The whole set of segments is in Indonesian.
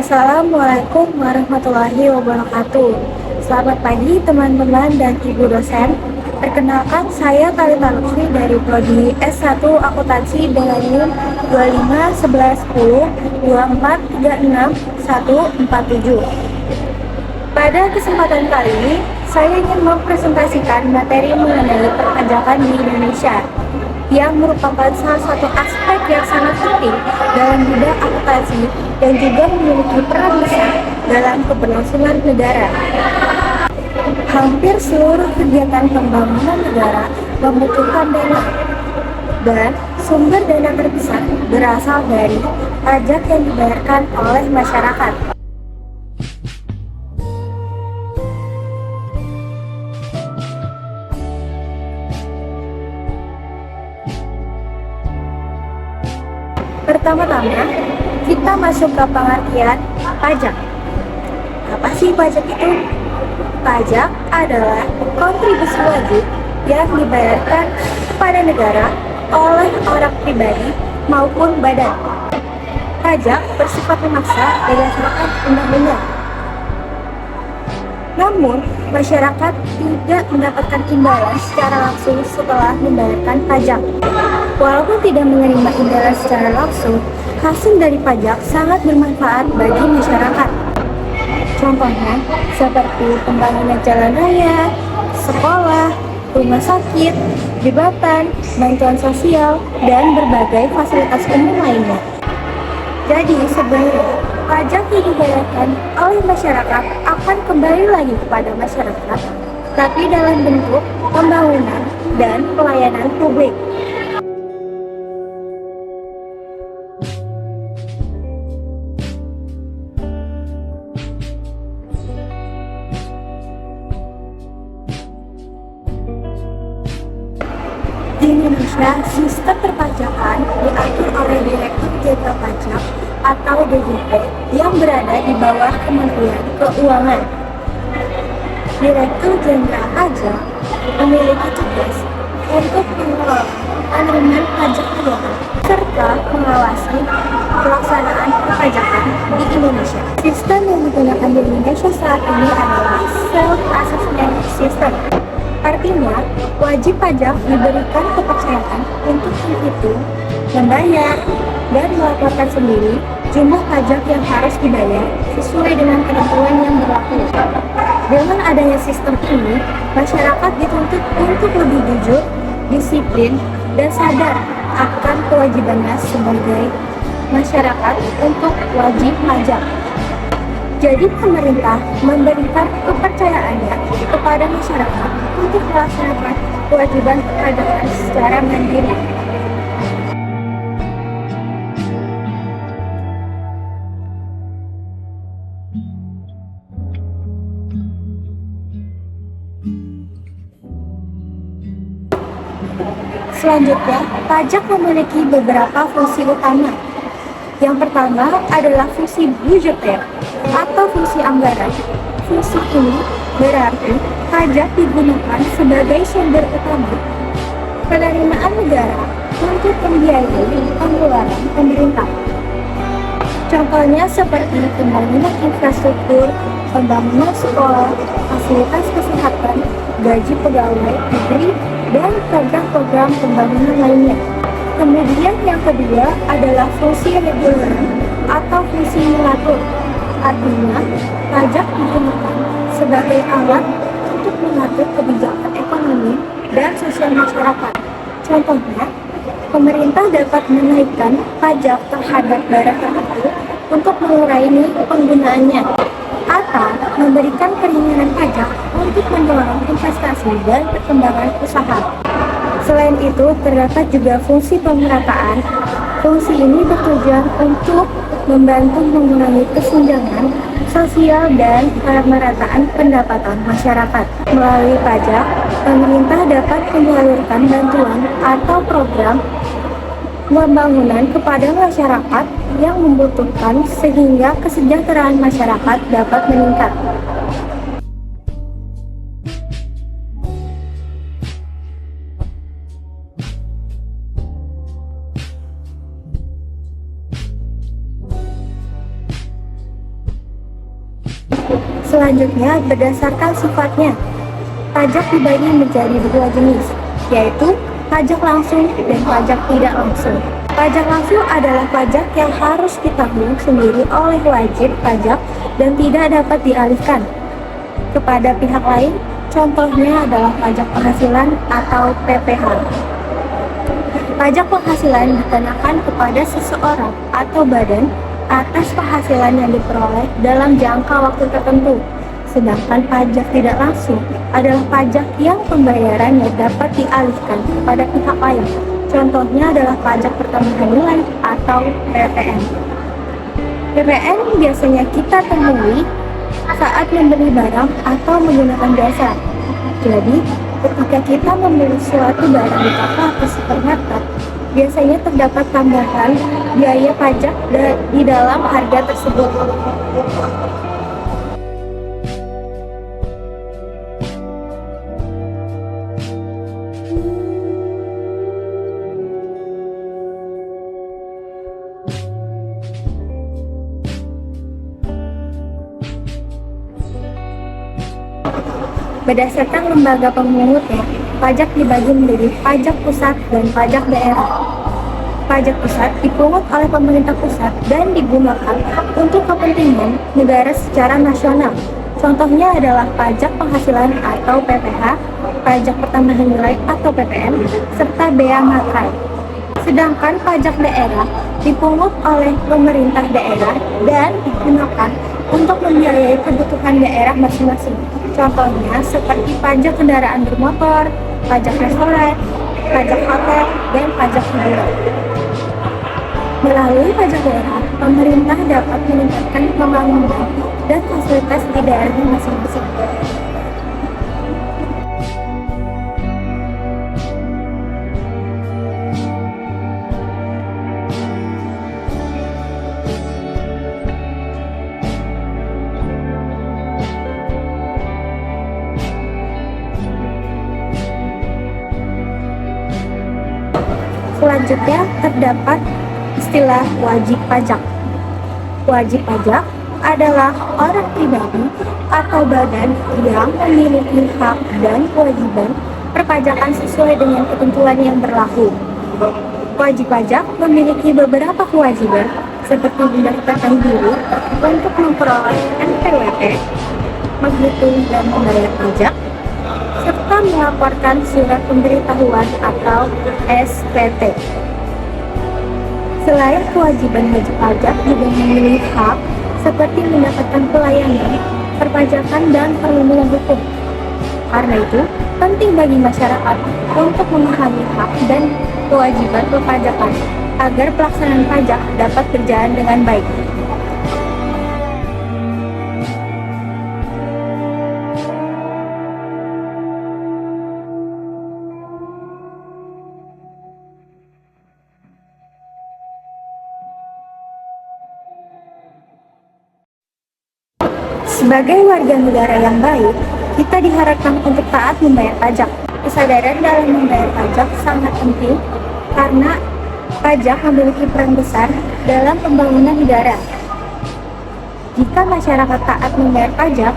Assalamualaikum warahmatullahi wabarakatuh. Selamat pagi teman-teman dan ibu dosen. Perkenalkan saya Talita Lutfi dari Prodi S1 Akuntansi dengan NIM 251110243647. Pada kesempatan kali ini, saya ingin mempresentasikan materi mengenai perpajakan di Indonesia yang merupakan salah satu aspek yang sangat penting dalam bidang akuntansi dan juga memiliki peran besar dalam keberlangsungan negara. Hampir seluruh kegiatan pembangunan negara membutuhkan dana, dan sumber dana terbesar berasal dari pajak yang dibayarkan oleh masyarakat. Pertama-tama, kita masuk ke pengertian pajak. Apa sih pajak itu? Pajak adalah kontribusi wajib yang dibayarkan kepada negara oleh orang pribadi maupun badan. Pajak bersifat memaksa berdasarkan undang-undang. Namun, masyarakat tidak mendapatkan imbalan secara langsung setelah membayarkan pajak. Walaupun tidak menerima imbalan secara langsung, hasil dari pajak sangat bermanfaat bagi masyarakat. Contohnya, seperti pembangunan jalan raya, sekolah, rumah sakit, jembatan, bantuan sosial, dan berbagai fasilitas umum lainnya. Jadi, sebenarnya pajak yang dibayarkan oleh masyarakat akan kembali lagi kepada masyarakat, tapi dalam bentuk pembangunan dan pelayanan publik. Di Indonesia, sistem perpajakan diatur oleh Direktur Jenderal Pajak atau DJP yang berada di bawah Kementerian Keuangan. Direktur Jenderal Pajak memiliki tugas untuk mengelola penerimaan pajak negara serta mengawasi pelaksanaan perpajakan di Indonesia. Sistem yang digunakan di Indonesia saat ini adalah self-assessment system. Artinya, wajib pajak diberikan kepercayaan untuk menghitung, membayar, dan melaporkan sendiri jumlah pajak yang harus dibayar sesuai dengan ketentuan yang berlaku. Dengan adanya sistem ini, masyarakat dituntut untuk lebih jujur, disiplin, dan sadar akan kewajibannya sebagai masyarakat untuk wajib pajak. Jadi pemerintah memberikan kepercayaannya kepada masyarakat untuk melaksanakan kewajiban perpajakan secara mandiri. Selanjutnya, pajak memiliki beberapa fungsi utama. Yang pertama adalah fungsi budgeter atau fungsi anggaran. Fungsi ini berarti pajak digunakan sebagai sumber utama penerimaan negara untuk membiayai pengeluaran pemerintah. Contohnya seperti pembangunan infrastruktur, pembangunan sekolah, fasilitas kesehatan, gaji pegawai negeri, dan program-program pembangunan lainnya. Kemudian yang kedua adalah fungsi reguler atau fungsi mengatur. Artinya, pajak digunakan sebagai alat untuk mengatur kebijakan ekonomi dan sosial masyarakat. Contohnya, pemerintah dapat menaikkan pajak terhadap barang tertentu untuk mengurangi penggunaannya, atau memberikan keringanan pajak untuk mendorong investasi dan perkembangan usaha. Selain itu, terdapat juga fungsi pemerataan. Fungsi ini bertujuan untuk membantu mengurangi kesenjangan sosial dan pemerataan pendapatan masyarakat. Melalui pajak, pemerintah dapat menyalurkan bantuan atau program pembangunan kepada masyarakat yang membutuhkan sehingga kesejahteraan masyarakat dapat meningkat. Selanjutnya, berdasarkan sifatnya, pajak dibagi menjadi dua jenis, yaitu pajak langsung dan pajak tidak langsung. Pajak langsung adalah pajak yang harus ditanggung sendiri oleh wajib pajak dan tidak dapat dialihkan kepada pihak lain. Contohnya adalah pajak penghasilan atau PPh. Pajak penghasilan dikenakan kepada seseorang atau badan atas penghasilan yang diperoleh dalam jangka waktu tertentu. Sedangkan pajak tidak langsung adalah pajak yang pembayarannya dapat dialihkan kepada pihak lain. Contohnya adalah pajak pertambahan nilai atau PPN. PPN biasanya kita temui saat membeli barang atau menggunakan jasa. Jadi, ketika kita membeli suatu barang di toko atau supermarket, biasanya terdapat tambahan biaya pajak di dalam harga tersebut. Berdasarkan lembaga pemungutnya, pajak dibagi menjadi pajak pusat dan pajak daerah. Pajak pusat dipungut oleh pemerintah pusat dan digunakan untuk kepentingan negara secara nasional. Contohnya adalah pajak penghasilan atau PPh, pajak pertambahan nilai atau PPN, serta bea matrai. Sedangkan pajak daerah dipungut oleh pemerintah daerah dan digunakan untuk membiayai kebutuhan daerah masing-masing. Contohnya seperti pajak kendaraan bermotor, pajak restoran, pajak hotel, dan pajak hiburan. Melalui pajak daerah, pemerintah dapat meningkatkan pembangunan dan fasilitas di daerahnya masing-masing. Selanjutnya terdapat istilah wajib pajak. Wajib pajak adalah orang pribadi atau badan yang memiliki hak dan kewajiban perpajakan sesuai dengan ketentuan yang berlaku. Wajib pajak memiliki beberapa kewajiban seperti mendaftarkan diri untuk memperoleh NPWP, menghitung dan membayar pajak, serta melaporkan surat pemberitahuan atau SPT. Selain kewajiban wajib pajak juga memiliki hak seperti mendapatkan pelayanan, perpajakan, dan perlindungan hukum. Karena itu, penting bagi masyarakat untuk memahami hak dan kewajiban perpajakan agar pelaksanaan pajak dapat berjalan dengan baik. Sebagai warga negara yang baik, kita diharapkan untuk taat membayar pajak. Kesadaran dalam membayar pajak sangat penting karena pajak memiliki peran besar dalam pembangunan negara. Jika masyarakat taat membayar pajak,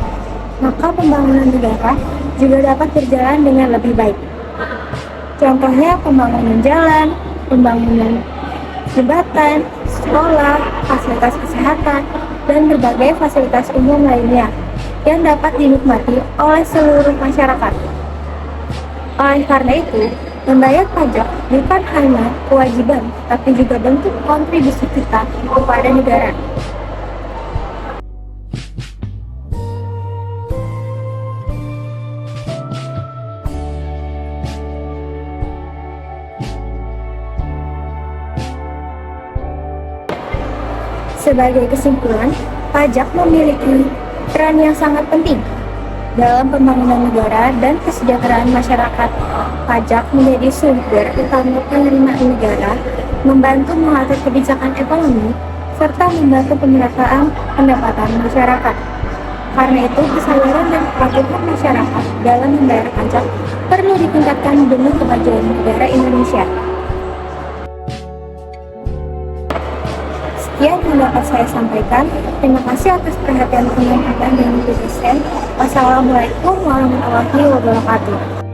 maka pembangunan negara juga dapat berjalan dengan lebih baik. Contohnya pembangunan jalan, pembangunan jembatan, sekolah, fasilitas kesehatan, dan berbagai fasilitas umum lainnya yang dapat dinikmati oleh seluruh masyarakat. Oleh karena itu, membayar pajak bukan hanya kewajiban, tapi juga bentuk kontribusi kita kepada negara. Sebagai kesimpulan, pajak memiliki peran yang sangat penting dalam pembangunan negara dan kesejahteraan masyarakat. Pajak menjadi sumber utama penerimaan negara, membantu mengatur kebijakan ekonomi, serta membantu pemerataan pendapatan masyarakat. Karena itu, kesadaran dan kepatuhan masyarakat dalam membayar pajak perlu ditingkatkan demi kemajuan negara Indonesia. Sekian yang dapat saya sampaikan. Terima kasih atas perhatian teman-teman dan dosen. Wassalamualaikum warahmatullahi wabarakatuh.